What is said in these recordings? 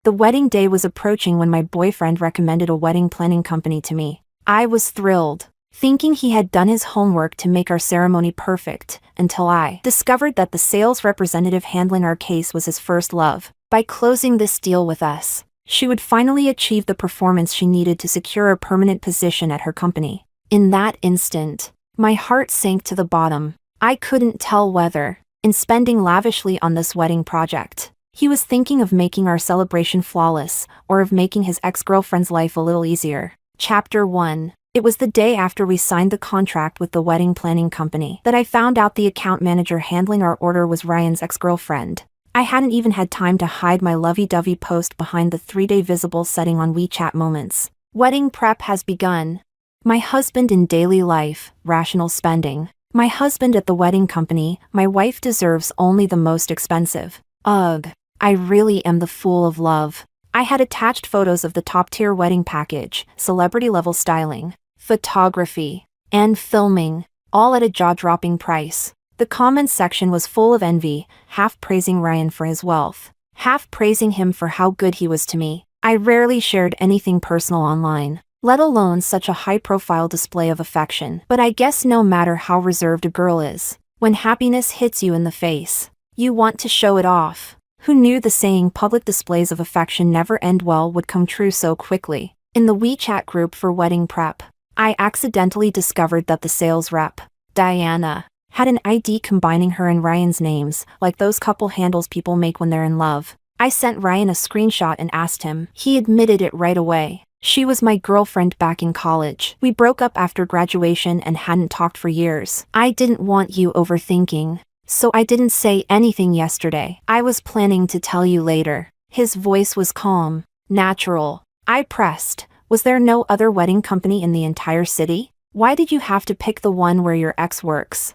The wedding day was approaching when my boyfriend recommended a wedding planning company to me. I was thrilled, thinking he had done his homework to make our ceremony perfect, until I discovered that the sales representative handling our case was his first love. By closing this deal with us, she would finally achieve the performance she needed to secure a permanent position at her company. In that instant, my heart sank to the bottom. I couldn't tell whether, in spending lavishly on this wedding project, he was thinking of making our celebration flawless, or of making his ex-girlfriend's life a little easier. Chapter 1. It was the day after we signed the contract with the wedding planning company that I found out the account manager handling our order was Ryan's ex-girlfriend. I hadn't even had time to hide my lovey-dovey post behind the 3-day visible setting on WeChat Moments. Wedding prep has begun. My husband in daily life, rational spending. My husband at the wedding company, my wife deserves only the most expensive. Ugh. I really am the fool of love. I had attached photos of the top-tier wedding package, celebrity-level styling, photography, and filming, all at a jaw-dropping price. The comments section was full of envy, half praising Ryan for his wealth, half praising him for how good he was to me. I rarely shared anything personal online, let alone such a high-profile display of affection. But I guess no matter how reserved a girl is, when happiness hits you in the face, you want to show it off. Who knew the saying public displays of affection never end well would come true so quickly? In the WeChat group for wedding prep, I accidentally discovered that the sales rep, Diana, had an ID combining her and Ryan's names, like those couple handles people make when they're in love. I sent Ryan a screenshot and asked him. He admitted it right away. She was my girlfriend back in college. We broke up after graduation and hadn't talked for years. I didn't want you overthinking, so I didn't say anything yesterday. I was planning to tell you later. His voice was calm, natural. I pressed. Was there no other wedding company in the entire city? Why did you have to pick the one where your ex works?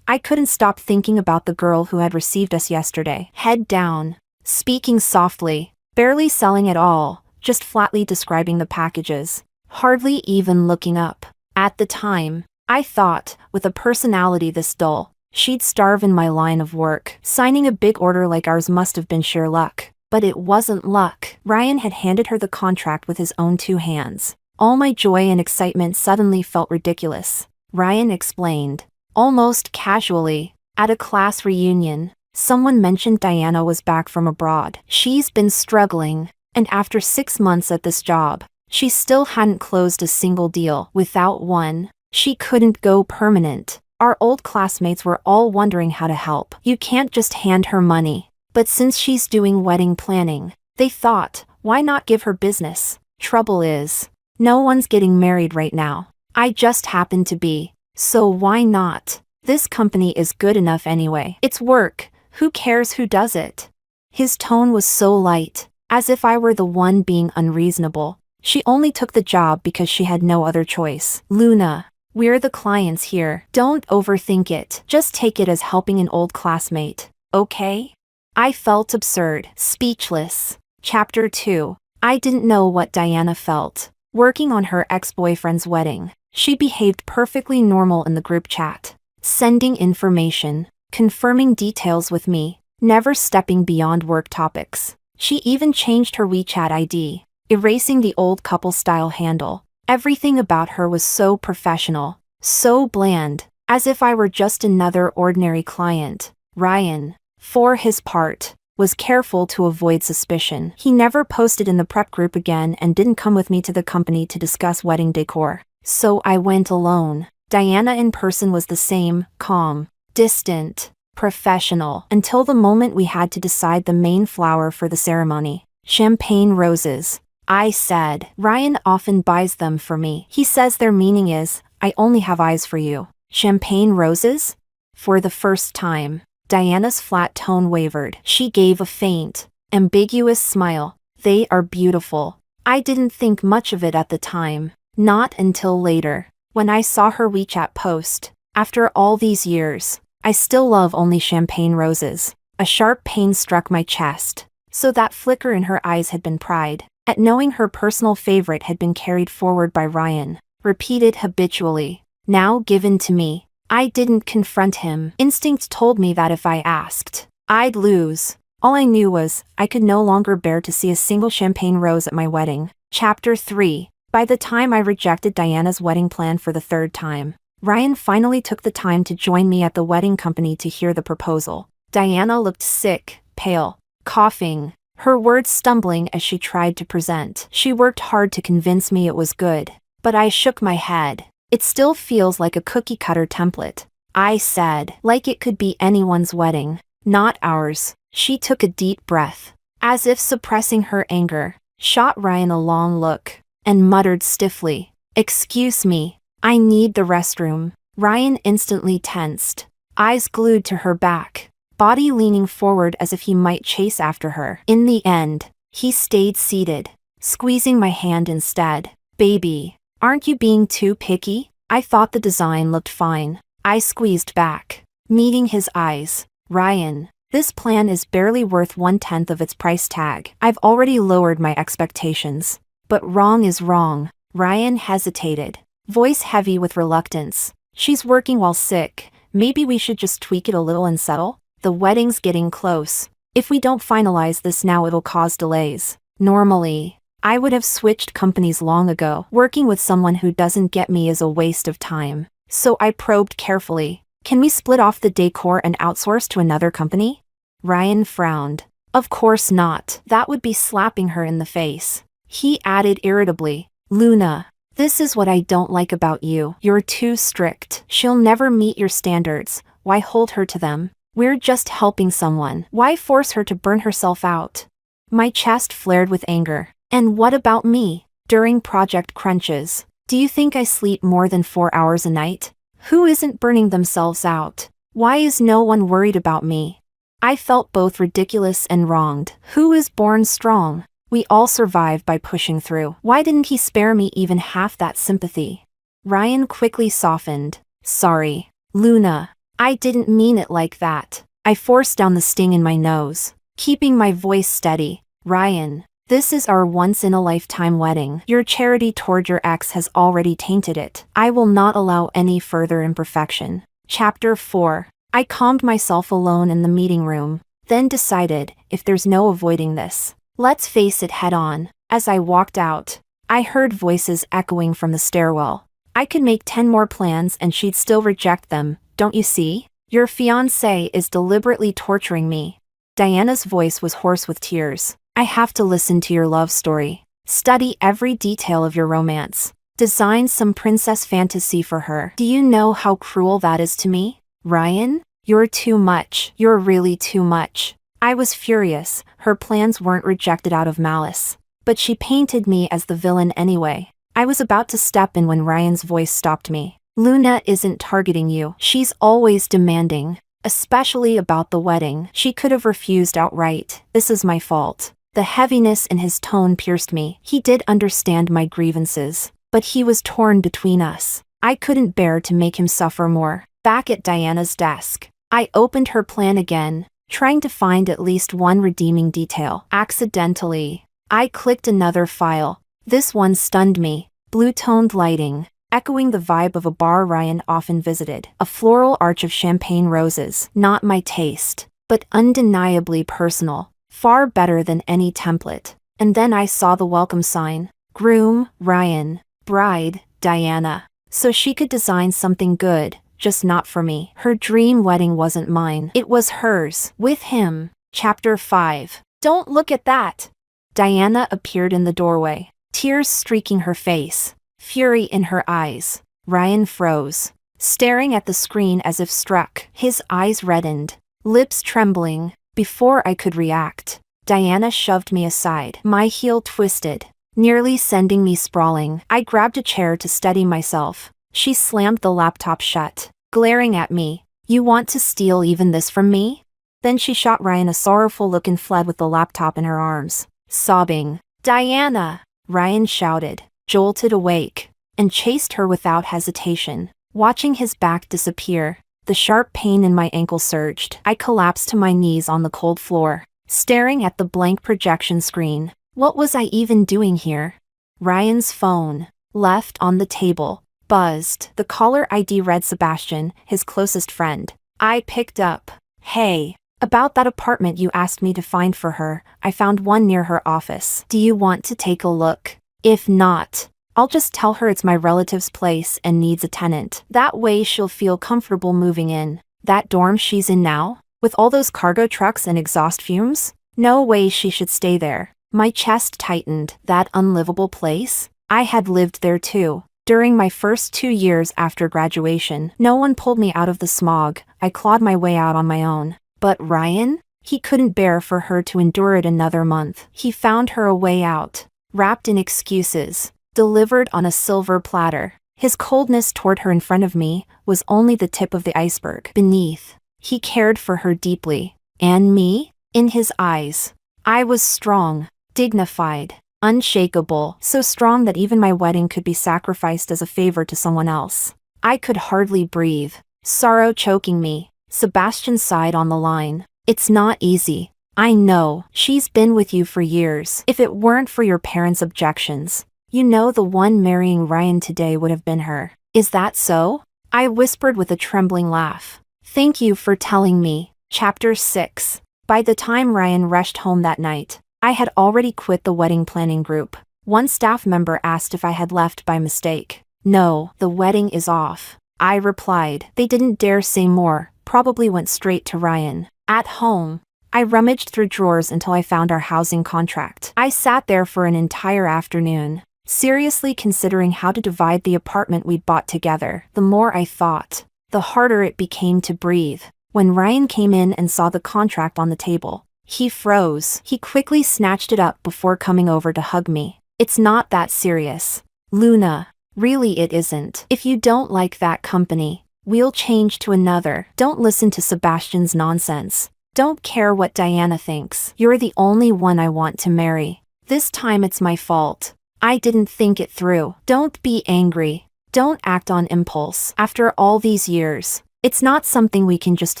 I couldn't stop thinking about the girl who had received us yesterday. Head down, speaking softly, barely selling at all, just flatly describing the packages, hardly even looking up. At the time, I thought, with a personality this dull, she'd starve in my line of work. Signing a big order like ours must have been sheer luck. But it wasn't luck. Ryan had handed her the contract with his own 2 hands. All my joy and excitement suddenly felt ridiculous. Ryan explained, almost casually, at a class reunion, someone mentioned Diana was back from abroad. She's been struggling, and after 6 months at this job, she still hadn't closed a single deal. Without one, she couldn't go permanent. Our old classmates were all wondering how to help. You can't just hand her money. But since she's doing wedding planning, they thought, why not give her business? Trouble is, no one's getting married right now. I just happen to be. So why not? This company is good enough anyway. It's work. Who cares who does it? His tone was so light, as if I were the one being unreasonable. She only took the job because she had no other choice. Luna, we're the clients here. Don't overthink it. Just take it as helping an old classmate, okay? I felt absurd, speechless. Chapter 2. I didn't know what Diana felt. Working on her ex-boyfriend's wedding, she behaved perfectly normal in the group chat, sending information, confirming details with me, never stepping beyond work topics. She even changed her WeChat ID, erasing the old couple-style handle. Everything about her was so professional, so bland, as if I were just another ordinary client. Ryan, for his part, was careful to avoid suspicion. He never posted in the prep group again and didn't come with me to the company to discuss wedding decor. So I went alone. Diana in person was the same, calm, distant, professional, until the moment we had to decide the main flower for the ceremony. Champagne roses. I said, Ryan often buys them for me. He says their meaning is, I only have eyes for you. Champagne roses? For the first time, Diana's flat tone wavered. She gave a faint, ambiguous smile. They are beautiful. I didn't think much of it at the time. Not until later, when I saw her WeChat post. After all these years, I still love only champagne roses. A sharp pain struck my chest. So that flicker in her eyes had been pride, at knowing her personal favorite had been carried forward by Ryan, repeated habitually, now given to me. I didn't confront him. Instinct told me that if I asked, I'd lose. All I knew was, I could no longer bear to see a single champagne rose at my wedding. Chapter 3. By the time I rejected Diana's wedding plan for the third time, Ryan finally took the time to join me at the wedding company to hear the proposal. Diana looked sick, pale, coughing, her words stumbling as she tried to present. She worked hard to convince me it was good, but I shook my head. It still feels like a cookie-cutter template, I said, like it could be anyone's wedding, not ours. She took a deep breath, as if suppressing her anger, shot Ryan a long look, and muttered stiffly, "Excuse me, I need the restroom." Ryan instantly tensed, eyes glued to her back, body leaning forward as if he might chase after her. In the end, he stayed seated, squeezing my hand instead. "Baby, aren't you being too picky?" I thought the design looked fine. I squeezed back, meeting his eyes. "Ryan, this plan is barely worth 1/10 of its price tag. I've already lowered my expectations." "But wrong is wrong." Ryan hesitated, voice heavy with reluctance. "She's working while sick. Maybe we should just tweak it a little and settle? The wedding's getting close. If we don't finalize this now, it'll cause delays." Normally, I would have switched companies long ago. Working with someone who doesn't get me is a waste of time. So I probed carefully. "Can we split off the decor and outsource to another company?" Ryan frowned. "Of course not. That would be slapping her in the face." He added irritably, "Luna, this is what I don't like about you. You're too strict. She'll never meet your standards. Why hold her to them? We're just helping someone. Why force her to burn herself out?" My chest flared with anger. "And what about me? During project crunches, do you think I sleep more than 4 hours a night? Who isn't burning themselves out? Why is no one worried about me?" I felt both ridiculous and wronged. Who is born strong? We all survive by pushing through. Why didn't he spare me even half that sympathy? Ryan quickly softened. "Sorry, Luna. I didn't mean it like that." I forced down the sting in my nose, keeping my voice steady. "Ryan, this is our once-in-a-lifetime wedding. Your charity toward your ex has already tainted it. I will not allow any further imperfection." Chapter 4. I calmed myself alone in the meeting room, then decided, if there's no avoiding this, let's face it head on. As I walked out, I heard voices echoing from the stairwell. "I could make 10 more plans and she'd still reject them, don't you see? Your fiancé is deliberately torturing me." Diana's voice was hoarse with tears. "I have to listen to your love story, study every detail of your romance, design some princess fantasy for her. Do you know how cruel that is to me? Ryan, you're too much. You're really too much." I was furious. Her plans weren't rejected out of malice, but she painted me as the villain anyway. I was about to step in when Ryan's voice stopped me. "Luna isn't targeting you. She's always demanding, especially about the wedding. She could have refused outright. This is my fault." The heaviness in his tone pierced me. He did understand my grievances, but he was torn between us. I couldn't bear to make him suffer more. Back at Diana's desk, I opened her plan again, trying to find at least one redeeming detail. Accidentally, I clicked another file. This one stunned me. Blue-toned lighting, echoing the vibe of a bar Ryan often visited. A floral arch of champagne roses. Not my taste, but undeniably personal. Far better than any template. And then I saw the welcome sign. Groom, Ryan. Bride, Diana. So she could design something good, just not for me. Her dream wedding wasn't mine. It was hers. With him. Chapter 5. "Don't look at that." Diana appeared in the doorway, tears streaking her face, fury in her eyes. Ryan froze, staring at the screen as if struck. His eyes reddened, lips trembling. Before I could react, Diana shoved me aside. My heel twisted, nearly sending me sprawling. I grabbed a chair to steady myself. She slammed the laptop shut, glaring at me. "You want to steal even this from me?" Then she shot Ryan a sorrowful look and fled with the laptop in her arms, sobbing. "Diana!" Ryan shouted, jolted awake, and chased her without hesitation. Watching his back disappear, the sharp pain in my ankle surged. I collapsed to my knees on the cold floor, staring at the blank projection screen. What was I even doing here? Ryan's phone, left on the table, buzzed. The caller ID read Sebastian, his closest friend. I picked up. "Hey." About that apartment you asked me to find for her, I found one near her office. Do you want to take a look? If not, I'll just tell her it's my relative's place and needs a tenant. That way she'll feel comfortable moving in. That dorm she's in now? With all those cargo trucks and exhaust fumes? No way she should stay there. My chest tightened. That unlivable place? I had lived there too. During my first 2 years after graduation, no one pulled me out of the smog. I clawed my way out on my own. But Ryan? He couldn't bear for her to endure it another month. He found her a way out, wrapped in excuses, delivered on a silver platter. His coldness toward her in front of me was only the tip of the iceberg. Beneath, he cared for her deeply. And me? In his eyes, I was strong, dignified, unshakable, so strong that even my wedding could be sacrificed as a favor to someone else. I could hardly breathe, sorrow choking me. Sebastian sighed on the line. It's not easy. I know. She's been with you for years. If it weren't for your parents' objections, you know the one marrying Ryan today would have been her. Is that so? I whispered with a trembling laugh. Thank you for telling me. Chapter 6. By the time Ryan rushed home that night, I had already quit the wedding planning group. One staff member asked if I had left by mistake. No, the wedding is off, I replied. They didn't dare say more, probably went straight to Ryan. At home, I rummaged through drawers until I found our housing contract. I sat there for an entire afternoon, seriously considering how to divide the apartment we'd bought together. The more I thought, the harder it became to breathe. When Ryan came in and saw the contract on the table, he froze. He quickly snatched it up before coming over to hug me. It's not that serious, Luna. Really it isn't. If you don't like that company, we'll change to another. Don't listen to Sebastian's nonsense. Don't care what Diana thinks. You're the only one I want to marry. This time it's my fault. I didn't think it through. Don't be angry. Don't act on impulse. After all these years, it's not something we can just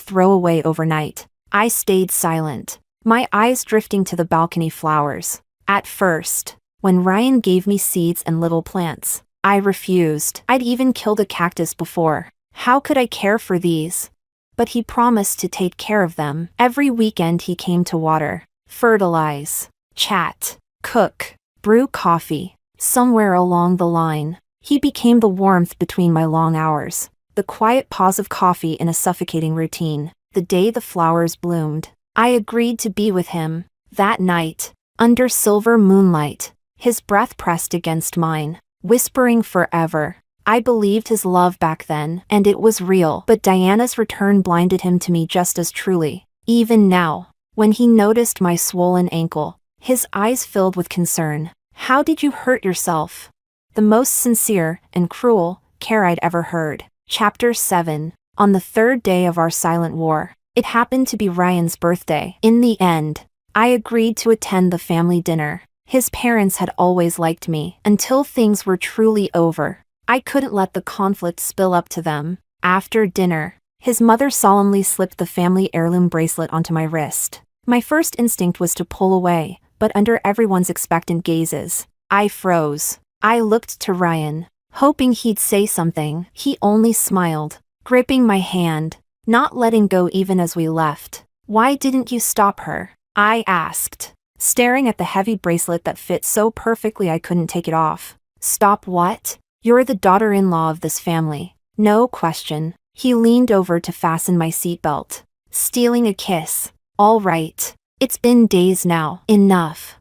throw away overnight. I stayed silent, my eyes drifting to the balcony flowers. At first, when Ryan gave me seeds and little plants, I refused. I'd even killed a cactus before. How could I care for these? But he promised to take care of them. Every weekend he came to water, fertilize, chat, cook, brew coffee. Somewhere along the line, he became the warmth between my long hours, the quiet pause of coffee in a suffocating routine. The day the flowers bloomed, I agreed to be with him. That night, under silver moonlight, his breath pressed against mine, whispering forever. I believed his love back then, and it was real. But Diana's return blinded him to me just as truly. Even now, when he noticed my swollen ankle, his eyes filled with concern. How did you hurt yourself? The most sincere and cruel care I'd ever heard. Chapter 7. On the third day of our silent war, it happened to be Ryan's birthday. In the end, I agreed to attend the family dinner. His parents had always liked me until things were truly over. I couldn't let the conflict spill up to them. After dinner, his mother solemnly slipped the family heirloom bracelet onto my wrist. My first instinct was to pull away, but under everyone's expectant gazes, I froze. I looked to Ryan, hoping he'd say something. He only smiled, gripping my hand, not letting go even as we left. Why didn't you stop her? I asked, staring at the heavy bracelet that fit so perfectly I couldn't take it off. Stop what? You're the daughter-in-law of this family. No question. He leaned over to fasten my seatbelt, stealing a kiss. All right. It's been days now. Enough.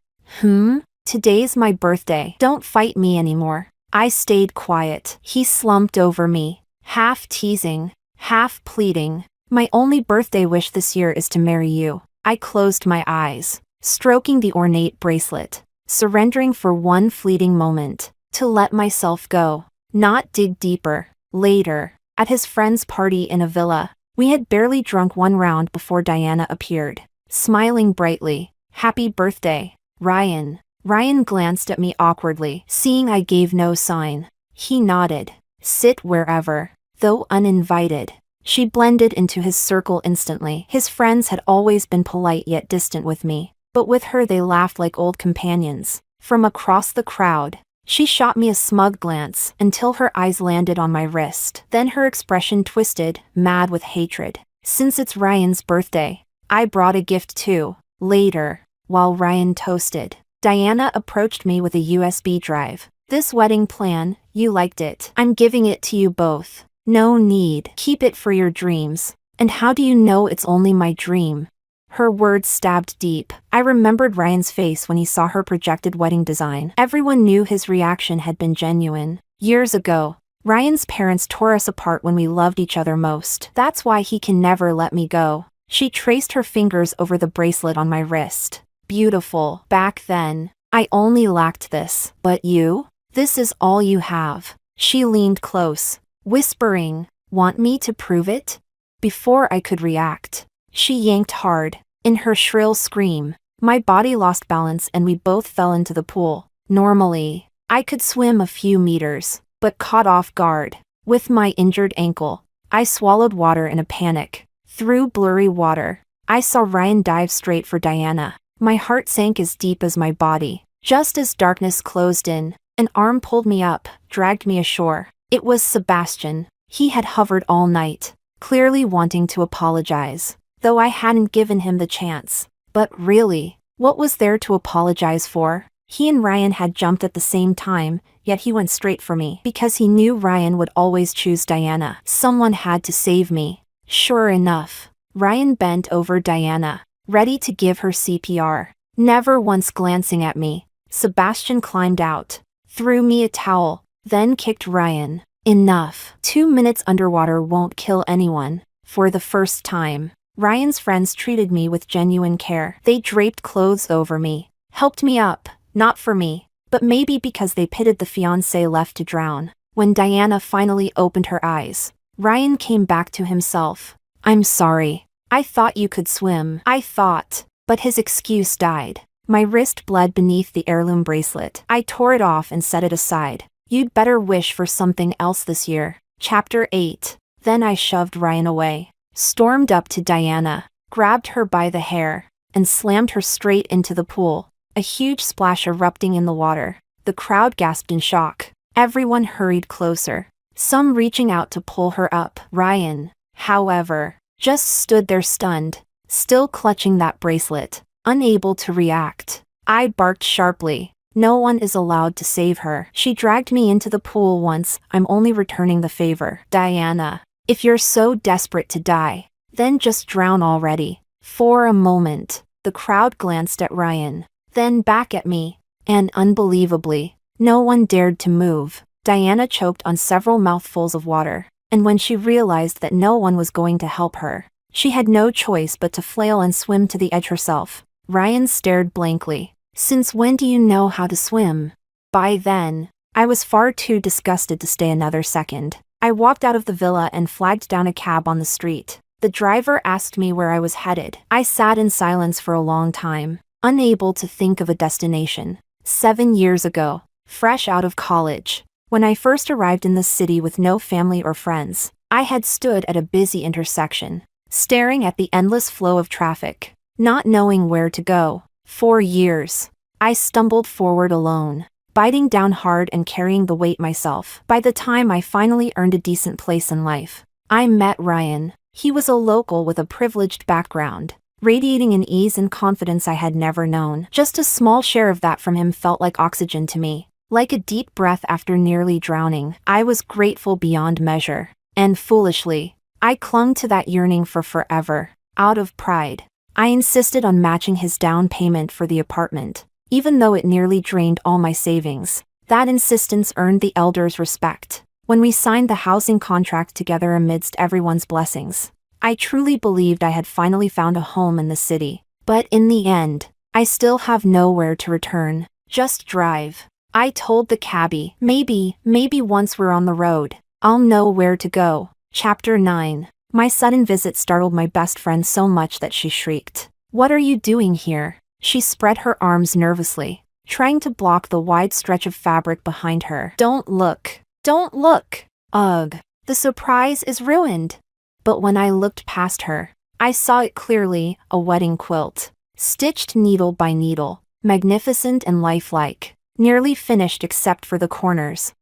Today's my birthday. Don't fight me anymore. I stayed quiet. He slumped over me, half teasing, half pleading. My only birthday wish this year is to marry you. I closed my eyes, stroking the ornate bracelet, surrendering for one fleeting moment, to let myself go, not dig deeper. Later, at his friend's party in a villa, we had barely drunk one round before Diana appeared, smiling brightly. Happy birthday, Ryan. Ryan glanced at me awkwardly, seeing I gave no sign. He nodded. Sit wherever. Though uninvited, she blended into his circle instantly. His friends had always been polite yet distant with me, but with her they laughed like old companions. From across the crowd, she shot me a smug glance until her eyes landed on my wrist. Then her expression twisted, mad with hatred. Since it's Ryan's birthday, I brought a gift too. Later, while Ryan toasted, Diana approached me with a USB drive. This wedding plan, you liked it. I'm giving it to you both. No need. Keep it for your dreams. And how do you know it's only my dream? Her words stabbed deep. I remembered Ryan's face when he saw her projected wedding design. Everyone knew his reaction had been genuine. Years ago, Ryan's parents tore us apart when we loved each other most. That's why he can never let me go. She traced her fingers over the bracelet on my wrist. Beautiful. Back then, I only lacked this. But you? This is all you have. She leaned close, whispering, "Want me to prove it?" Before I could react, she yanked hard. In her shrill scream, my body lost balance and we both fell into the pool. Normally, I could swim a few meters, but caught off guard. With my injured ankle, I swallowed water in a panic. Through blurry water, I saw Ryan dive straight for Diana. My heart sank as deep as my body. Just as darkness closed in, an arm pulled me up, dragged me ashore. It was Sebastian. He had hovered all night, clearly wanting to apologize, though I hadn't given him the chance. But really, what was there to apologize for? He and Ryan had jumped at the same time, yet he went straight for me because he knew Ryan would always choose Diana. Someone had to save me. Sure enough, Ryan bent over Diana, ready to give her CPR. Never once glancing at me, Sebastian climbed out, threw me a towel, then kicked Ryan. Enough. 2 minutes underwater won't kill anyone. For the first time, Ryan's friends treated me with genuine care. They draped clothes over me, helped me up, not for me, but maybe because they pitied the fiancé left to drown. When Diana finally opened her eyes, Ryan came back to himself. "I'm sorry. I thought you could swim." I thought, but his excuse died. My wrist bled beneath the heirloom bracelet. I tore it off and set it aside. You'd better wish for something else this year. Chapter 8. Then I shoved Ryan away, stormed up to Diana, grabbed her by the hair, and slammed her straight into the pool. A huge splash erupting in the water. The crowd gasped in shock. Everyone hurried closer, some reaching out to pull her up. Ryan, however, just stood there stunned, still clutching that bracelet, unable to react. I barked sharply. No one is allowed to save her. She dragged me into the pool once. I'm only returning the favor. Diana, if you're so desperate to die, then just drown already. For a moment, the crowd glanced at Ryan, then back at me, and unbelievably, no one dared to move. Diana choked on several mouthfuls of water, and when she realized that no one was going to help her, she had no choice but to flail and swim to the edge herself. Ryan stared blankly. "Since when do you know how to swim?" By then, I was far too disgusted to stay another second. I walked out of the villa and flagged down a cab on the street. The driver asked me where I was headed. I sat in silence for a long time, unable to think of a destination. 7 years ago, fresh out of college, when I first arrived in the city with no family or friends, I had stood at a busy intersection, staring at the endless flow of traffic, not knowing where to go. For years, I stumbled forward alone, biting down hard and carrying the weight myself. By the time I finally earned a decent place in life, I met Ryan. He was a local with a privileged background, radiating an ease and confidence I had never known. Just a small share of that from him felt like oxygen to me, like a deep breath after nearly drowning. I was grateful beyond measure, and foolishly, I clung to that yearning for forever. Out of pride, I insisted on matching his down payment for the apartment, even though it nearly drained all my savings. That insistence earned the elders' respect. When we signed the housing contract together amidst everyone's blessings, I truly believed I had finally found a home in the city. But in the end, I still have nowhere to return. Just drive. I told the cabbie, maybe once we're on the road, I'll know where to go. Chapter 9. My sudden visit startled my best friend so much that she shrieked. "What are you doing here?" She spread her arms nervously, trying to block the wide stretch of fabric behind her. Don't look. Don't look. Ugh. The surprise is ruined." But when I looked past her, I saw it clearly, a wedding quilt, stitched needle by needle, magnificent and lifelike, nearly finished except for the corners.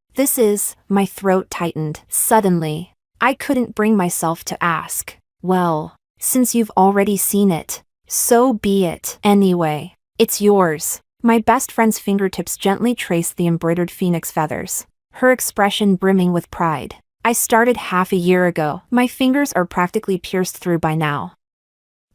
My throat tightened. Suddenly, I couldn't bring myself to ask, "Well, Since you've already seen it, so be it. Anyway, it's yours. My best friend's fingertips gently traced the embroidered phoenix feathers, her expression brimming with pride. I started half a year ago. My fingers are practically pierced through by now.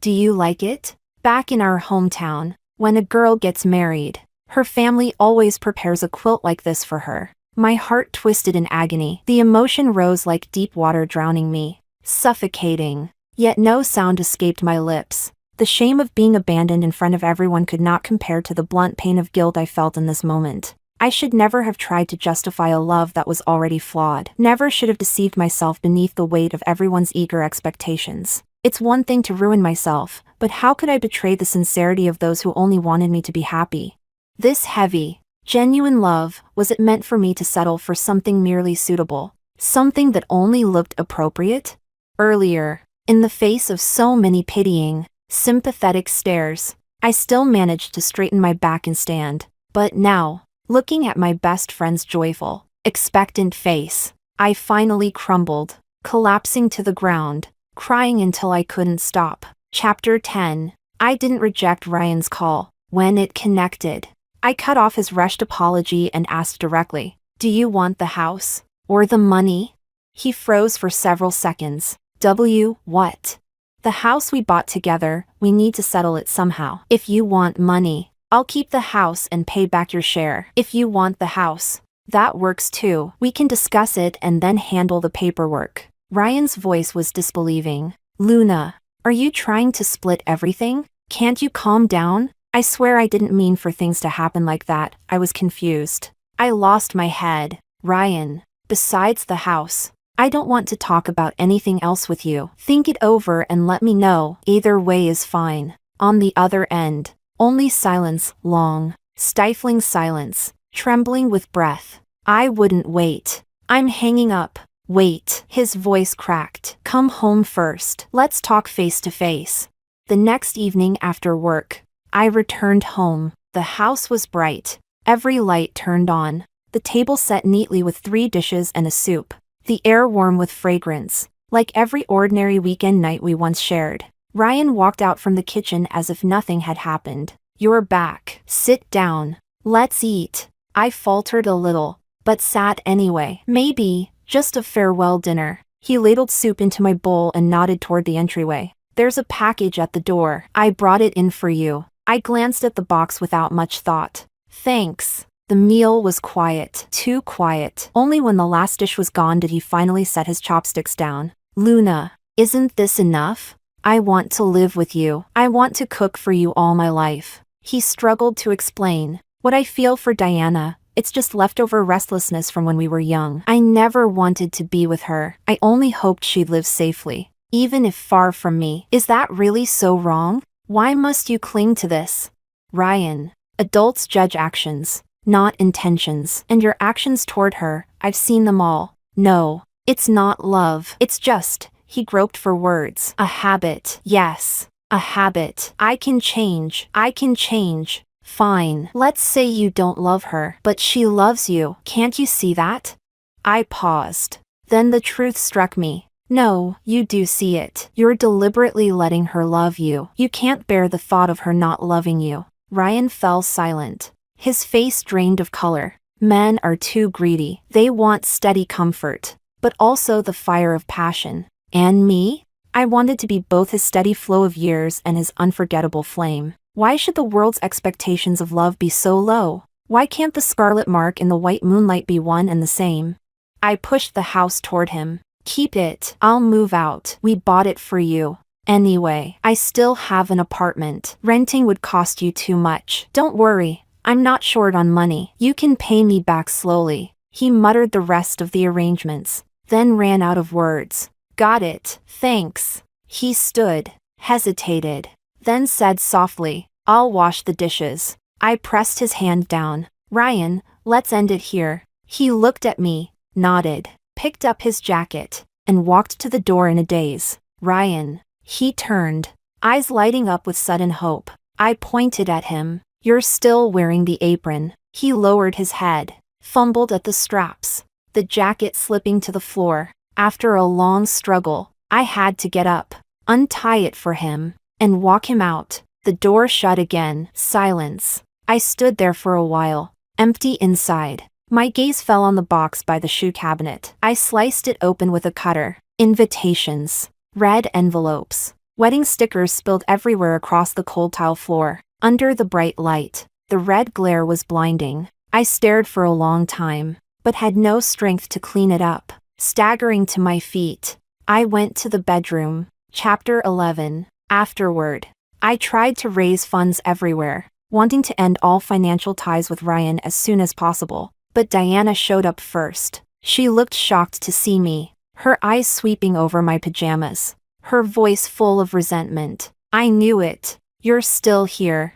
Do you like it? Back in our hometown, when a girl gets married, her family always prepares a quilt like this for her. My heart twisted in agony. The emotion rose like deep water, drowning me, suffocating. Yet no sound escaped my lips. The shame of being abandoned in front of everyone could not compare to the blunt pain of guilt I felt in this moment. I should never have tried to justify a love that was already flawed. Never should have deceived myself beneath the weight of everyone's eager expectations. It's one thing to ruin myself, but how could I betray the sincerity of those who only wanted me to be happy? This heavy, genuine love, was it meant for me to settle for something merely suitable? Something that only looked appropriate? Earlier, in the face of so many pitying, sympathetic stares, I still managed to straighten my back and stand. But now, looking at my best friend's joyful, expectant face, I finally crumbled, collapsing to the ground, crying until I couldn't stop. Chapter 10. I didn't reject Ryan's call. When it connected, I cut off his rushed apology and asked directly, "Do you want the house? Or the money?" He froze for several seconds. What? The house we bought together, we need to settle it somehow. If you want money, I'll keep the house and pay back your share. If you want the house, that works too. We can discuss it and then handle the paperwork. Ryan's voice was disbelieving. Luna, are you trying to split everything? Can't you calm down? I swear I didn't mean for things to happen like that. I was confused. I lost my head. Ryan, besides the house, I don't want to talk about anything else with you. Think it over and let me know. Either way is fine. On the other end, only silence, long, stifling silence, trembling with breath. I wouldn't wait. I'm hanging up. Wait. His voice cracked. Come home first. Let's talk face to face. The next evening after work, I returned home. The house was bright. Every light turned on. The table set neatly with 3 dishes and a soup. The air warm with fragrance, like every ordinary weekend night we once shared. Ryan walked out from the kitchen as if nothing had happened. You're back. Sit down. Let's eat. I faltered a little, but sat anyway. Maybe, just a farewell dinner. He ladled soup into my bowl and nodded toward the entryway. There's a package at the door. I brought it in for you. I glanced at the box without much thought. Thanks. The meal was quiet, too quiet. Only when the last dish was gone did he finally set his chopsticks down. Luna, isn't this enough? I want to live with you. I want to cook for you all my life. He struggled to explain. What I feel for Diana, it's just leftover restlessness from when we were young. I never wanted to be with her. I only hoped she'd live safely, even if far from me. Is that really so wrong? Why must you cling to this? Ryan, adults judge actions, not intentions. And your actions toward her, I've seen them all. No, it's not love. It's just, he groped for words. A habit. Yes, a habit. I can change. I can change. Fine. Let's say you don't love her, but she loves you. Can't you see that? I paused. Then the truth struck me. No, you do see it. You're deliberately letting her love you. You can't bear the thought of her not loving you. Ryan fell silent. His face drained of color. Men are too greedy. They want steady comfort, but also the fire of passion. And me? I wanted to be both his steady flow of years and his unforgettable flame. Why should the world's expectations of love be so low? Why can't the scarlet mark in the white moonlight be one and the same? I pushed the house toward him. Keep it. I'll move out. We bought it for you. Anyway, I still have an apartment. Renting would cost you too much. Don't worry. I'm not short on money. You can pay me back slowly. He muttered the rest of the arrangements, then ran out of words. Got it. Thanks. He stood, hesitated, then said softly, I'll wash the dishes. I pressed his hand down. Ryan, let's end it here. He looked at me, nodded, picked up his jacket, and walked to the door in a daze. Ryan. He turned, eyes lighting up with sudden hope. I pointed at him. You're still wearing the apron. He lowered his head, fumbled at the straps, the jacket slipping to the floor. After a long struggle, I had to get up. untie it for him, and walk him out. The door shut again. Silence. I stood there for a while, empty inside. My gaze fell on the box by the shoe cabinet. I sliced it open with a cutter. Invitations. Red envelopes. Wedding stickers spilled everywhere across the cold tile floor. Under the bright light, the red glare was blinding. I stared for a long time, but had no strength to clean it up. Staggering to my feet, I went to the bedroom. Chapter 11. Afterward, I tried to raise funds everywhere, wanting to end all financial ties with Ryan as soon as possible. But Diana showed up first. She looked shocked to see me, her eyes sweeping over my pajamas, her voice full of resentment. I knew it. You're still here.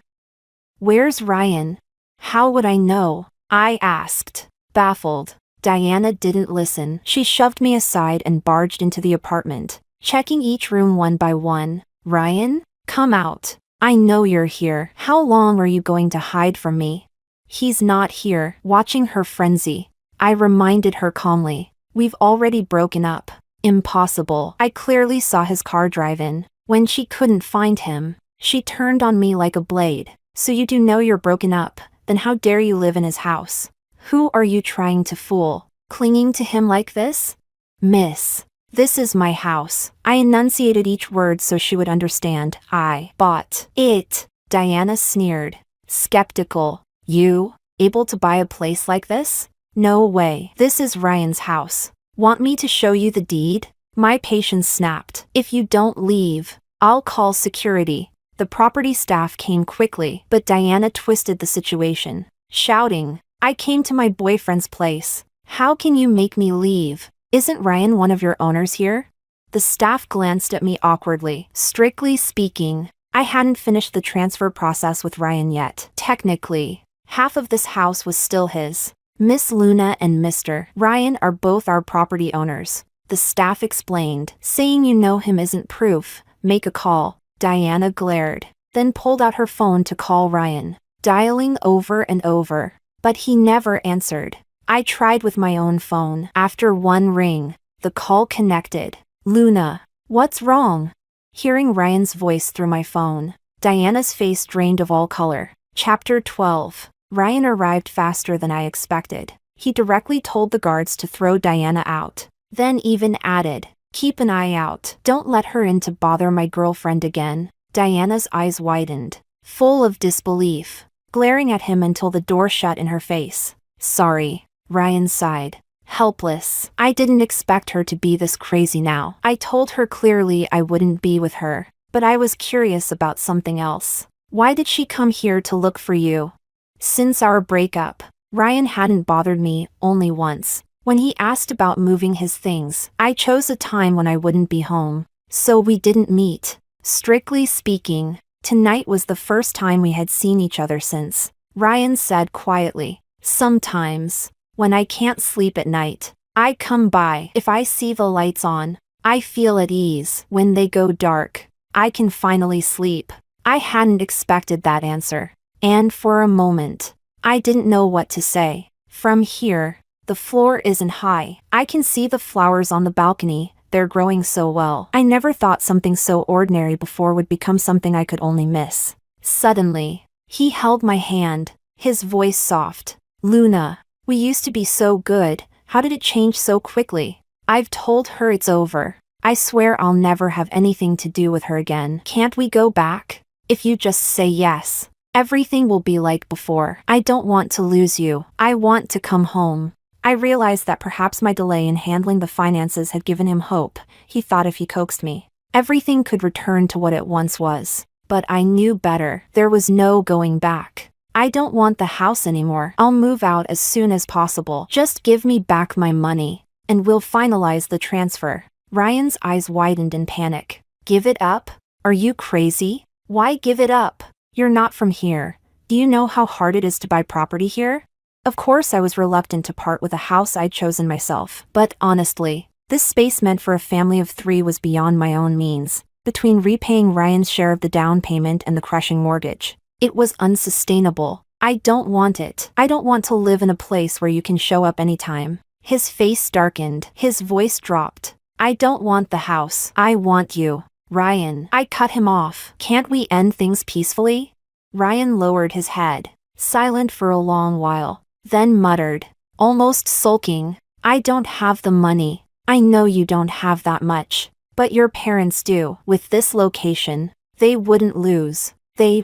Where's Ryan? How would I know? I asked, baffled. Diana didn't listen. She shoved me aside and barged into the apartment, checking each room one by one. Ryan? Come out. I know you're here. How long are you going to hide from me? He's not here. Watching her frenzy, I reminded her calmly. We've already broken up. Impossible. I clearly saw his car drive in. When she couldn't find him, she turned on me like a blade. So you do know you're broken up, then how dare you live in his house? Who are you trying to fool? Clinging to him like this? Miss, this is my house. I enunciated each word so she would understand. I bought it. Diana sneered, skeptical. You, able to buy a place like this? No way. This is Ryan's house. Want me to show you the deed? My patience snapped. If you don't leave, I'll call security. The property staff came quickly, but Diana twisted the situation, shouting, I came to my boyfriend's place. How can you make me leave? Isn't Ryan one of your owners here? The staff glanced at me awkwardly. Strictly speaking, I hadn't finished the transfer process with Ryan yet. Technically, half of this house was still his. Miss Luna and Mr. Ryan are both our property owners. The staff explained. Saying you know him isn't proof. Make a call. Diana glared, then pulled out her phone to call Ryan, dialing over and over, but he never answered. I tried with my own phone. After one ring, the call connected. Luna, what's wrong? Hearing Ryan's voice through my phone, Diana's face drained of all color. Chapter 12. Ryan arrived faster than I expected. He directly told the guards to throw Diana out, then even added, keep an eye out. Don't let her in to bother my girlfriend again. Diana's eyes widened, full of disbelief, glaring at him until the door shut in her face. Sorry, Ryan sighed, helpless. I didn't expect her to be this crazy now. I told her clearly I wouldn't be with her, but I was curious about something else. Why did she come here to look for you? Since our breakup, Ryan hadn't bothered me, only once. When he asked about moving his things, I chose a time when I wouldn't be home, so we didn't meet. Strictly speaking, tonight was the first time we had seen each other since. Ryan said quietly, sometimes, when I can't sleep at night, I come by. If I see the lights on, I feel at ease. When they go dark, I can finally sleep. I hadn't expected that answer, and for a moment, I didn't know what to say. From here, the floor isn't high. I can see the flowers on the balcony, they're growing so well. I never thought something so ordinary before would become something I could only miss. Suddenly, he held my hand, his voice soft. Luna, we used to be so good, how did it change so quickly? I've told her it's over. I swear I'll never have anything to do with her again. Can't we go back? If you just say yes, everything will be like before. I don't want to lose you. I want to come home. I realized that perhaps my delay in handling the finances had given him hope. He thought if he coaxed me, everything could return to what it once was. But I knew better. There was no going back. I don't want the house anymore. I'll move out as soon as possible. Just give me back my money, and we'll finalize the transfer. Ryan's eyes widened in panic. Give it up? Are you crazy? Why give it up? You're not from here. Do you know how hard it is to buy property here? Of course I was reluctant to part with a house I'd chosen myself, but honestly, this space meant for a family of 3 was beyond my own means. Between repaying Ryan's share of the down payment and the crushing mortgage, it was unsustainable. I don't want it. I don't want to live in a place where you can show up anytime. His face darkened, his voice dropped. I don't want the house. I want you. Ryan, I cut him off. Can't we end things peacefully? Ryan lowered his head, silent for a long while, then muttered, almost sulking, I don't have the money. I know you don't have that much. But your parents do. With this location, they wouldn't lose.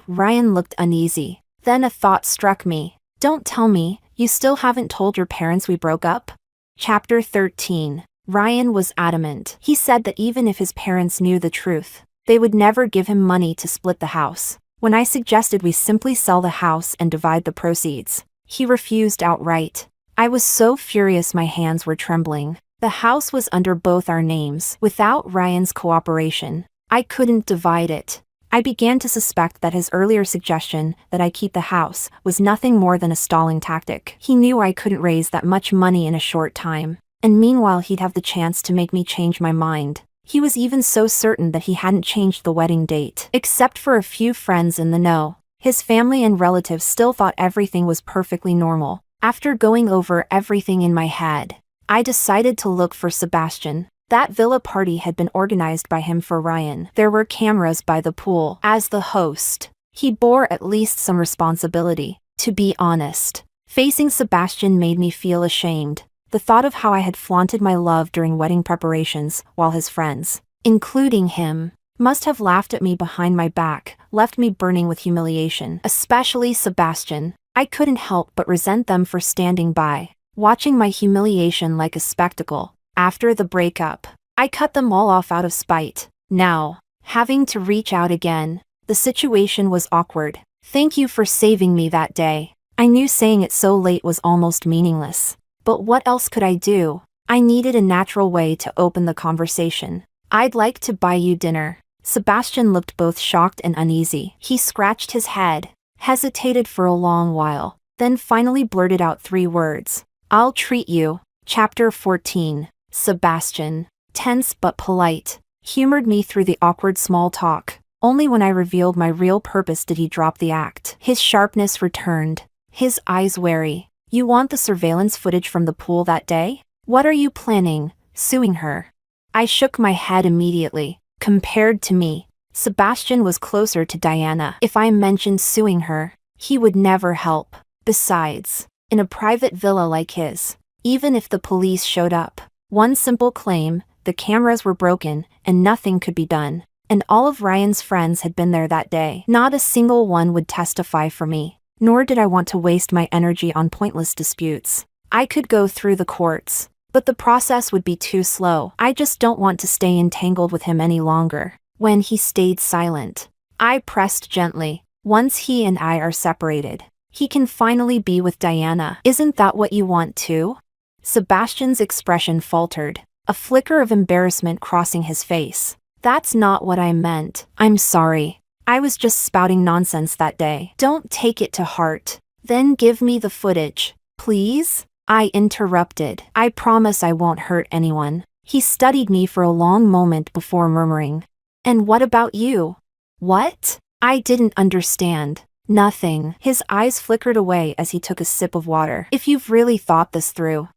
Ryan looked uneasy. Then a thought struck me. Don't tell me, you still haven't told your parents we broke up? Chapter 13. Ryan was adamant. He said that even if his parents knew the truth, they would never give him money to split the house. When I suggested we simply sell the house and divide the proceeds, he refused outright. I was so furious my hands were trembling. The house was under both our names. Without Ryan's cooperation, I couldn't divide it. I began to suspect that his earlier suggestion that I keep the house was nothing more than a stalling tactic. He knew I couldn't raise that much money in a short time, and meanwhile he'd have the chance to make me change my mind. He was even so certain that he hadn't changed the wedding date. Except for a few friends in the know, his family and relatives still thought everything was perfectly normal. After going over everything in my head, I decided to look for Sebastian. That villa party had been organized by him for Ryan. There were cameras by the pool. As the host, he bore at least some responsibility. To be honest, facing Sebastian made me feel ashamed. The thought of how I had flaunted my love during wedding preparations, while his friends, including him, must have laughed at me behind my back, left me burning with humiliation. Especially Sebastian. I couldn't help but resent them for standing by, watching my humiliation like a spectacle. After the breakup, I cut them all off out of spite. Now, having to reach out again, the situation was awkward. Thank you for saving me that day. I knew saying it so late was almost meaningless. But what else could I do? I needed a natural way to open the conversation. I'd like to buy you dinner. Sebastian looked both shocked and uneasy. He scratched his head, hesitated for a long while, then finally blurted out 3 words. I'll treat you. Chapter 14. Sebastian, tense but polite, humored me through the awkward small talk. Only when I revealed my real purpose did he drop the act. His sharpness returned, his eyes wary. You want the surveillance footage from the pool that day? What are you planning? Suing her? I shook my head immediately. Compared to me, Sebastian was closer to Diana. If I mentioned suing her, he would never help. Besides, in a private villa like his, even if the police showed up, one simple claim, the cameras were broken, and nothing could be done. And all of Ryan's friends had been there that day. Not a single one would testify for me, nor did I want to waste my energy on pointless disputes. I could go through the courts, but the process would be too slow. I just don't want to stay entangled with him any longer. When he stayed silent, I pressed gently. Once he and I are separated, he can finally be with Diana. Isn't that what you want too? Sebastian's expression faltered, a flicker of embarrassment crossing his face. That's not what I meant. I'm sorry. I was just spouting nonsense that day. Don't take it to heart. Then give me the footage, please? I interrupted. I promise I won't hurt anyone. He studied me for a long moment before murmuring. And what about you? What? I didn't understand. Nothing. His eyes flickered away as he took a sip of water. If you've really thought this through,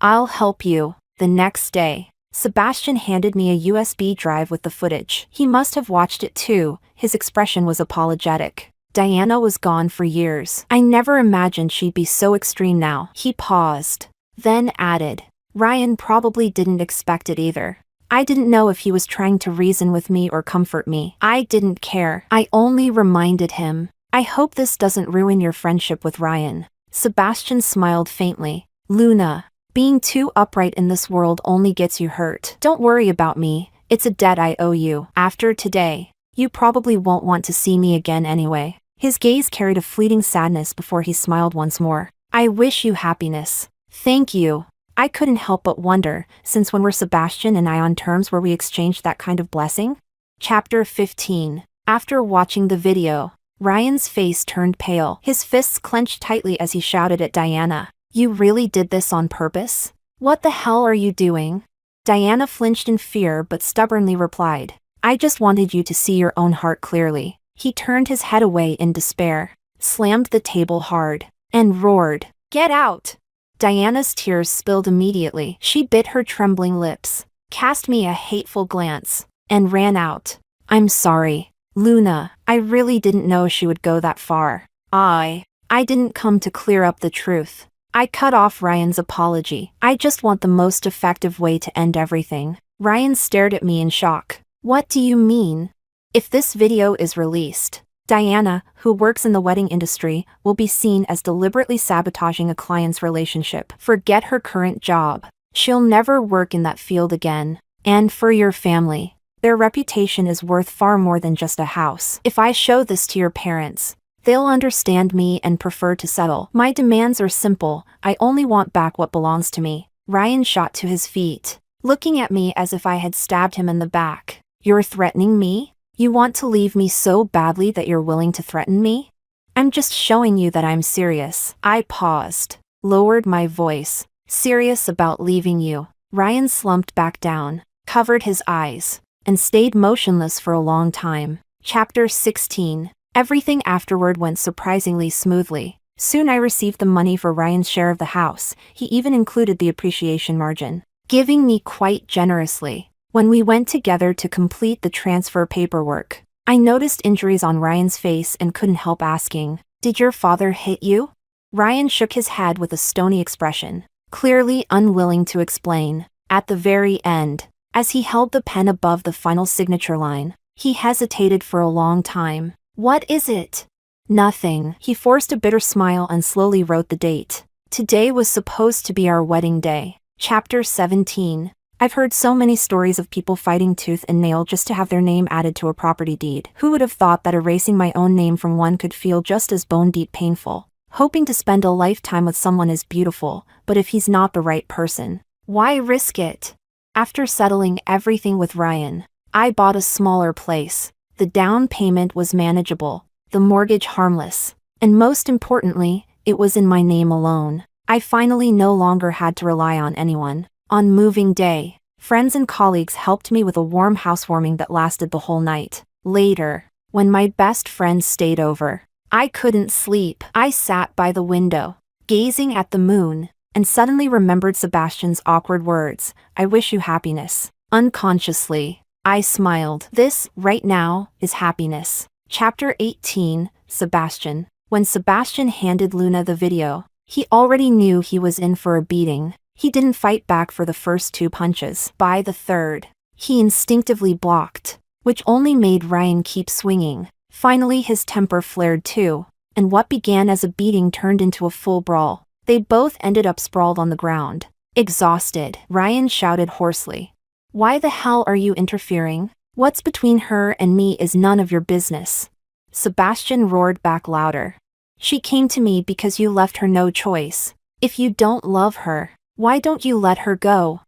I'll help you. The next day, Sebastian handed me a USB drive with the footage. He must have watched it too. His expression was apologetic. Diana was gone for years. I never imagined she'd be so extreme now. He paused, then added, Ryan probably didn't expect it either. I didn't know if he was trying to reason with me or comfort me. I didn't care. I only reminded him. I hope this doesn't ruin your friendship with Ryan. Sebastian smiled faintly. Luna, being too upright in this world only gets you hurt. Don't worry about me. It's a debt I owe you. After today, you probably won't want to see me again anyway. His gaze carried a fleeting sadness before he smiled once more. I wish you happiness. Thank you. I couldn't help but wonder, since when were Sebastian and I on terms where we exchanged that kind of blessing? Chapter 15. After watching the video, Ryan's face turned pale. His fists clenched tightly as he shouted at Diana. You really did this on purpose? What the hell are you doing? Diana flinched in fear but stubbornly replied. I just wanted you to see your own heart clearly. He turned his head away in despair, slammed the table hard, and roared, Get out! Diana's tears spilled immediately. She bit her trembling lips, cast me a hateful glance, and ran out. I'm sorry, Luna, I really didn't know she would go that far. I didn't come to clear up the truth. I cut off Ryan's apology. I just want the most effective way to end everything. Ryan stared at me in shock. What do you mean? If this video is released, Diana, who works in the wedding industry, will be seen as deliberately sabotaging a client's relationship. Forget her current job. She'll never work in that field again. And for your family, their reputation is worth far more than just a house. If I show this to your parents, they'll understand me and prefer to settle. My demands are simple. I only want back what belongs to me. Ryan shot to his feet, looking at me as if I had stabbed him in the back. You're threatening me? You want to leave me so badly that you're willing to threaten me? I'm just showing you that I'm serious. I paused, lowered my voice. Serious about leaving you. Ryan slumped back down, covered his eyes, and stayed motionless for a long time. Chapter 16. Everything afterward went surprisingly smoothly. Soon I received the money for Ryan's share of the house. He even included the appreciation margin, giving me quite generously. When we went together to complete the transfer paperwork, I noticed injuries on Ryan's face and couldn't help asking, "Did your father hit you?" Ryan shook his head with a stony expression, clearly unwilling to explain. At the very end, as he held the pen above the final signature line, he hesitated for a long time. "What is it?" "Nothing." He forced a bitter smile and slowly wrote the date. Today was supposed to be our wedding day. Chapter 17. I've heard so many stories of people fighting tooth and nail just to have their name added to a property deed. Who would have thought that erasing my own name from one could feel just as bone-deep painful? Hoping to spend a lifetime with someone is beautiful, but if he's not the right person, why risk it? After settling everything with Ryan, I bought a smaller place. The down payment was manageable, the mortgage harmless, and most importantly, it was in my name alone. I finally no longer had to rely on anyone. On moving day, friends and colleagues helped me with a warm housewarming that lasted the whole night. Later, when my best friend stayed over, I couldn't sleep. I sat by the window, gazing at the moon, and suddenly remembered Sebastian's awkward words, "I wish you happiness." Unconsciously, I smiled. This, right now, is happiness. Chapter 18. Sebastian. When Sebastian handed Luna the video, he already knew he was in for a beating. He didn't fight back for the first 2 punches. By the third, he instinctively blocked, which only made Ryan keep swinging. Finally his temper flared too, and what began as a beating turned into a full brawl. They both ended up sprawled on the ground. Exhausted, Ryan shouted hoarsely, "Why the hell are you interfering? What's between her and me is none of your business." Sebastian roared back louder, "She came to me because you left her no choice. If you don't love her, why don't you let her go?"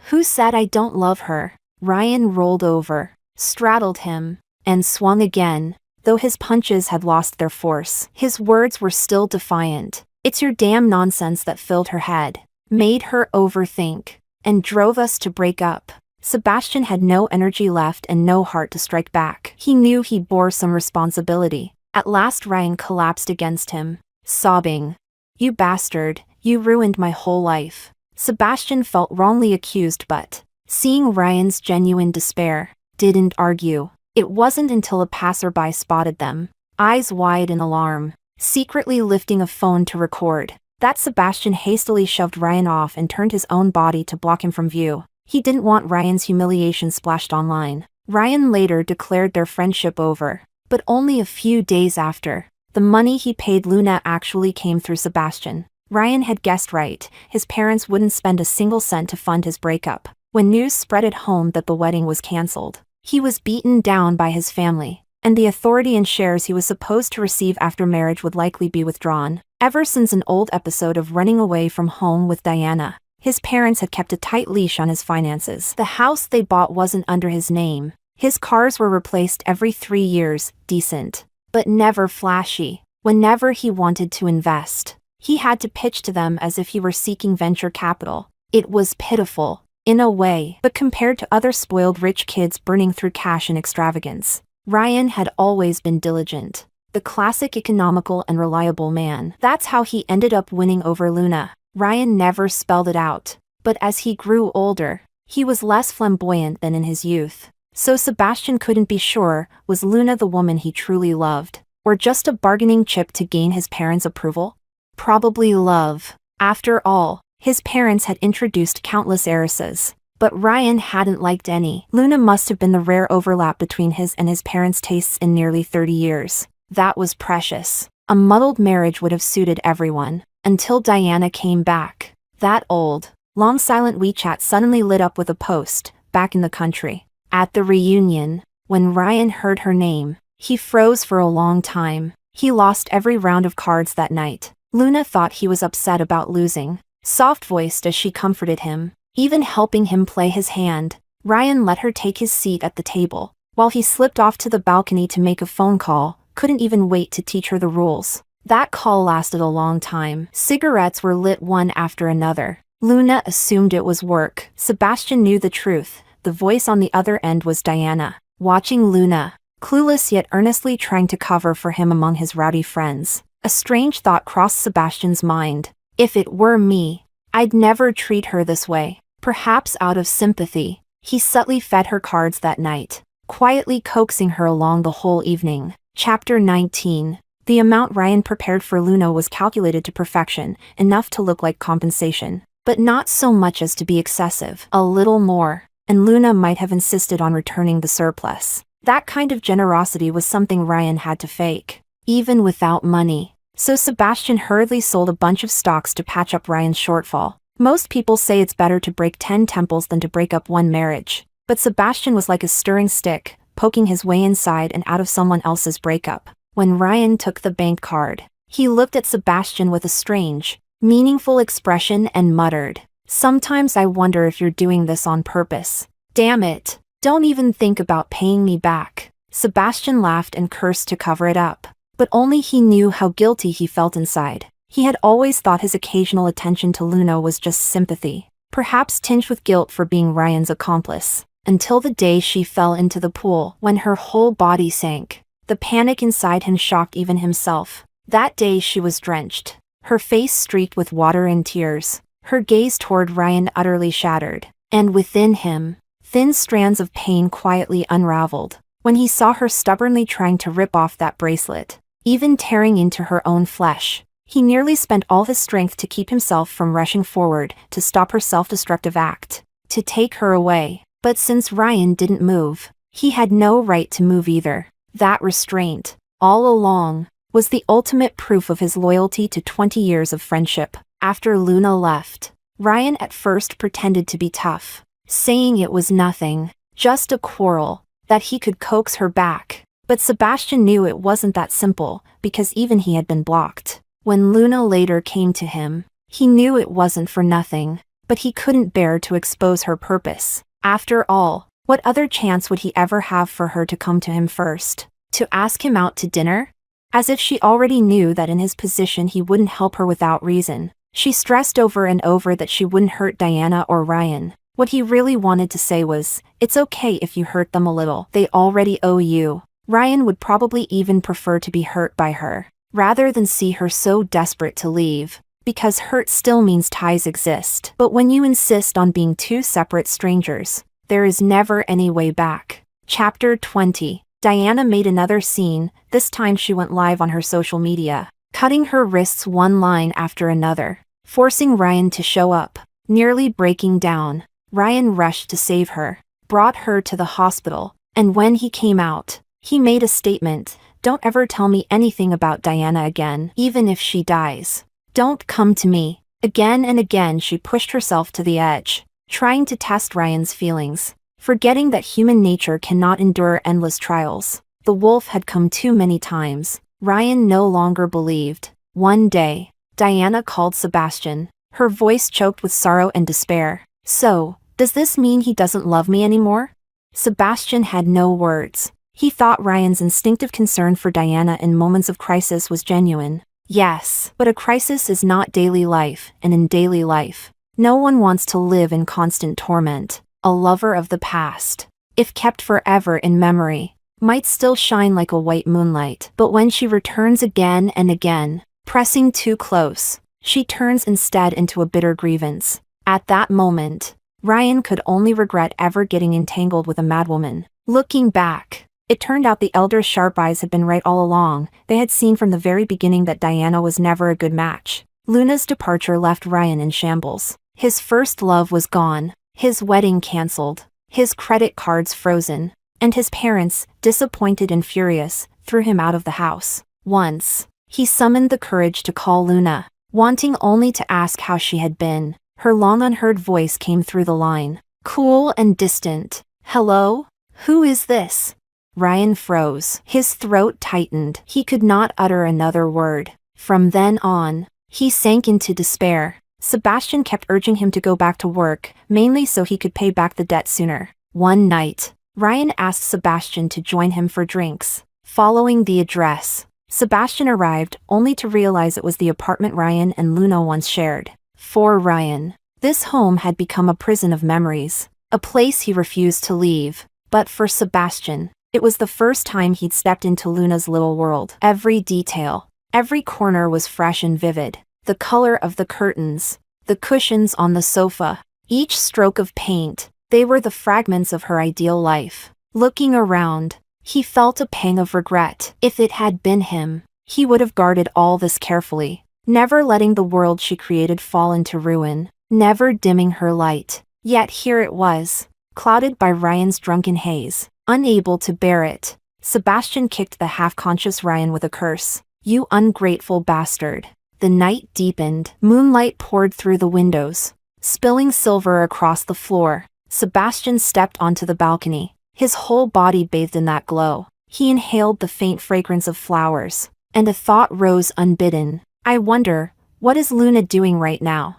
"Who said I don't love her?" Ryan rolled over, straddled him, and swung again, though his punches had lost their force. His words were still defiant. "It's your damn nonsense that filled her head, made her overthink, and drove us to break up." Sebastian had no energy left and no heart to strike back. He knew he bore some responsibility. At last Ryan collapsed against him, sobbing, "You bastard, you ruined my whole life." Sebastian felt wrongly accused but, seeing Ryan's genuine despair, didn't argue. It wasn't until a passerby spotted them, eyes wide in alarm, secretly lifting a phone to record, that Sebastian hastily shoved Ryan off and turned his own body to block him from view. He didn't want Ryan's humiliation splashed online. Ryan later declared their friendship over, but only a few days after. The money he paid Luna actually came through Sebastian. Ryan had guessed right, his parents wouldn't spend a single cent to fund his breakup. When news spread at home that the wedding was cancelled, he was beaten down by his family, and the authority and shares he was supposed to receive after marriage would likely be withdrawn. Ever since an old episode of running away from home with Diana, his parents had kept a tight leash on his finances. The house they bought wasn't under his name. His cars were replaced every 3 years, decent, but never flashy. Whenever he wanted to invest, he had to pitch to them as if he were seeking venture capital. It was pitiful, in a way, but compared to other spoiled rich kids burning through cash in extravagance, Ryan had always been diligent. The classic economical and reliable man. That's how he ended up winning over Luna. Ryan never spelled it out, but as he grew older, he was less flamboyant than in his youth. So Sebastian couldn't be sure, was Luna the woman he truly loved, or just a bargaining chip to gain his parents' approval? Probably love. After all, his parents had introduced countless heiresses, but Ryan hadn't liked any. Luna must have been the rare overlap between his and his parents' tastes in nearly 30 years. That was precious. A muddled marriage would have suited everyone, until Diana came back. That old, long silent WeChat suddenly lit up with a post, back in the country. At the reunion, when Ryan heard her name, he froze for a long time. He lost every round of cards that night. Luna thought he was upset about losing, soft-voiced as she comforted him, even helping him play his hand. Ryan let her take his seat at the table, while he slipped off to the balcony to make a phone call, couldn't even wait to teach her the rules. That call lasted a long time. Cigarettes were lit one after another. Luna assumed it was work. Sebastian knew the truth. The voice on the other end was Diana, watching Luna, clueless yet earnestly trying to cover for him among his rowdy friends. A strange thought crossed Sebastian's mind. If it were me, I'd never treat her this way. Perhaps out of sympathy, he subtly fed her cards that night, quietly coaxing her along the whole evening. Chapter 19. The amount Ryan prepared for Luna was calculated to perfection, enough to look like compensation, but not so much as to be excessive. A little more, and Luna might have insisted on returning the surplus. That kind of generosity was something Ryan had to fake, even without money. So Sebastian hurriedly sold a bunch of stocks to patch up Ryan's shortfall. Most people say it's better to break 10 temples than to break up one marriage, but Sebastian was like a stirring stick, poking his way inside and out of someone else's breakup. When Ryan took the bank card, he looked at Sebastian with a strange, meaningful expression and muttered, "Sometimes I wonder if you're doing this on purpose. Damn it, don't even think about paying me back." Sebastian laughed and cursed to cover it up, but only he knew how guilty he felt inside. He had always thought his occasional attention to Luna was just sympathy, perhaps tinged with guilt for being Ryan's accomplice, until the day she fell into the pool, when her whole body sank. The panic inside him shocked even himself. That day she was drenched, her face streaked with water and tears, her gaze toward Ryan utterly shattered, and within him, thin strands of pain quietly unraveled. When he saw her stubbornly trying to rip off that bracelet, even tearing into her own flesh, he nearly spent all his strength to keep himself from rushing forward to stop her self-destructive act, to take her away. But since Ryan didn't move, he had no right to move either. That restraint, all along, was the ultimate proof of his loyalty to 20 years of friendship. After Luna left, Ryan at first pretended to be tough, saying it was nothing, just a quarrel, that he could coax her back. But Sebastian knew it wasn't that simple, because even he had been blocked. When Luna later came to him, he knew it wasn't for nothing, but he couldn't bear to expose her purpose. After all, what other chance would he ever have for her to come to him first? To ask him out to dinner? As if she already knew that in his position he wouldn't help her without reason. She stressed over and over that she wouldn't hurt Diana or Ryan. What he really wanted to say was, "It's okay if you hurt them a little. They already owe you." Ryan would probably even prefer to be hurt by her, rather than see her so desperate to leave, because hurt still means ties exist. But when you insist on being two separate strangers, there is never any way back. Chapter 20. Diana made another scene. This time she went live on her social media, cutting her wrists one line after another, forcing Ryan to show up. Nearly breaking down, Ryan rushed to save her, brought her to the hospital, and when he came out, he made a statement: "Don't ever tell me anything about Diana again, even if she dies. Don't come to me." Again and again she pushed herself to the edge, trying to test Ryan's feelings, forgetting that human nature cannot endure endless trials. The wolf had come too many times. Ryan no longer believed. One day, Diana called Sebastian, her voice choked with sorrow and despair. "So, does this mean he doesn't love me anymore?" Sebastian had no words. He thought Ryan's instinctive concern for Diana in moments of crisis was genuine. Yes, but a crisis is not daily life, and in daily life, no one wants to live in constant torment. A lover of the past, if kept forever in memory, might still shine like a white moonlight. But when she returns again and again, pressing too close, she turns instead into a bitter grievance. At that moment, Ryan could only regret ever getting entangled with a madwoman. Looking back, it turned out the elder's sharp eyes had been right all along. They had seen from the very beginning that Diana was never a good match. Luna's departure left Ryan in shambles. His first love was gone, his wedding cancelled, his credit cards frozen, and his parents, disappointed and furious, threw him out of the house. Once, he summoned the courage to call Luna, wanting only to ask how she had been. Her long unheard voice came through the line, cool and distant. "Hello? Who is this?" Ryan froze. His throat tightened. He could not utter another word. From then on, he sank into despair. Sebastian kept urging him to go back to work, mainly so he could pay back the debt sooner. One night, Ryan asked Sebastian to join him for drinks. Following the address, Sebastian arrived only to realize it was the apartment Ryan and Luna once shared. For Ryan, this home had become a prison of memories, a place he refused to leave. But for Sebastian, it was the first time he'd stepped into Luna's little world. Every detail, every corner was fresh and vivid. The color of the curtains, the cushions on the sofa, each stroke of paint, they were the fragments of her ideal life. Looking around, he felt a pang of regret. If it had been him, he would have guarded all this carefully, never letting the world she created fall into ruin, never dimming her light. Yet here it was, clouded by Ryan's drunken haze. Unable to bear it, Sebastian kicked the half-conscious Ryan with a curse. "You ungrateful bastard." The night deepened. Moonlight poured through the windows, spilling silver across the floor. Sebastian stepped onto the balcony, his whole body bathed in that glow. He inhaled the faint fragrance of flowers, and a thought rose unbidden. "I wonder, what is Luna doing right now?"